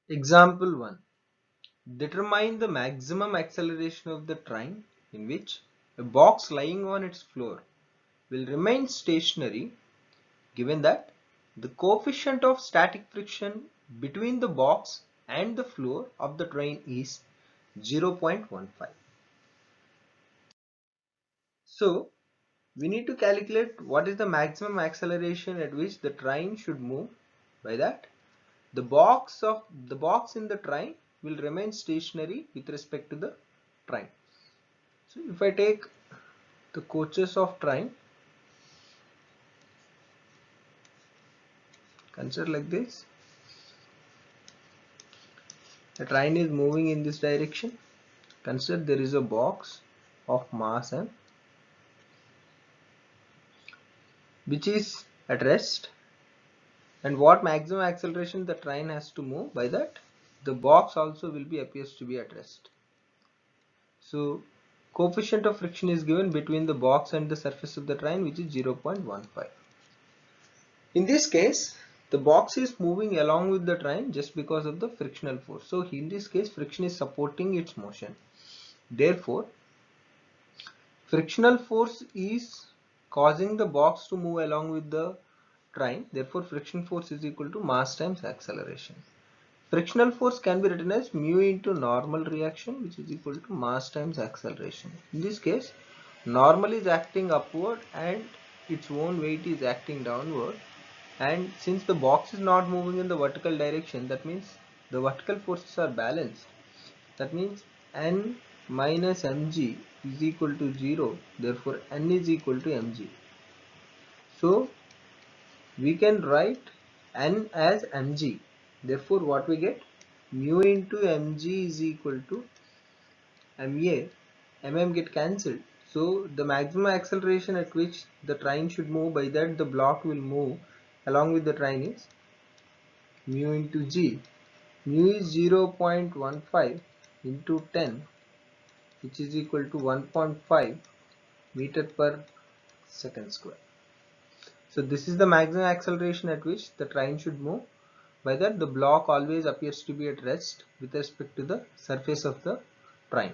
Example 1. Determine the maximum acceleration of the train in which a box lying on its floor will remain stationary given that the coefficient of static friction between the box and the floor of the train is 0.15. So we need to calculate what is the maximum acceleration at which the train should move. By that, the box in the train will remain stationary with respect to the train. So if I take the coaches of train, consider like this. The train is moving in this direction. Consider there is a box of mass m which is at rest, and what maximum acceleration the train has to move. By that, the box also will be appears to be at rest. So coefficient of friction is given between the box and the surface of the train, which is 0.15. In this case, the box is moving along with the train just because of the frictional force. So in this case, friction is supporting its motion. Therefore, frictional force is causing the box to move along with the train. Therefore, friction force is equal to mass times acceleration. Frictional force can be written as mu into normal reaction, which is equal to mass times acceleration. In this case, normal is acting upward and its own weight is acting downward. And since the box is not moving in the vertical direction, that means the vertical forces are balanced. That means N minus mg is equal to 0. Therefore, N is equal to mg. So we can write N as mg. Therefore, what we get? Mu into mg is equal to ma. Get cancelled. So the maximum acceleration at which the train should move, by that the block will move along with the train, is mu into g. Mu is 0.15 into 10, which is equal to 1.5 meter per second square. So this is the maximum acceleration at which the train should move. By that, the block always appears to be at rest with respect to the surface of the train.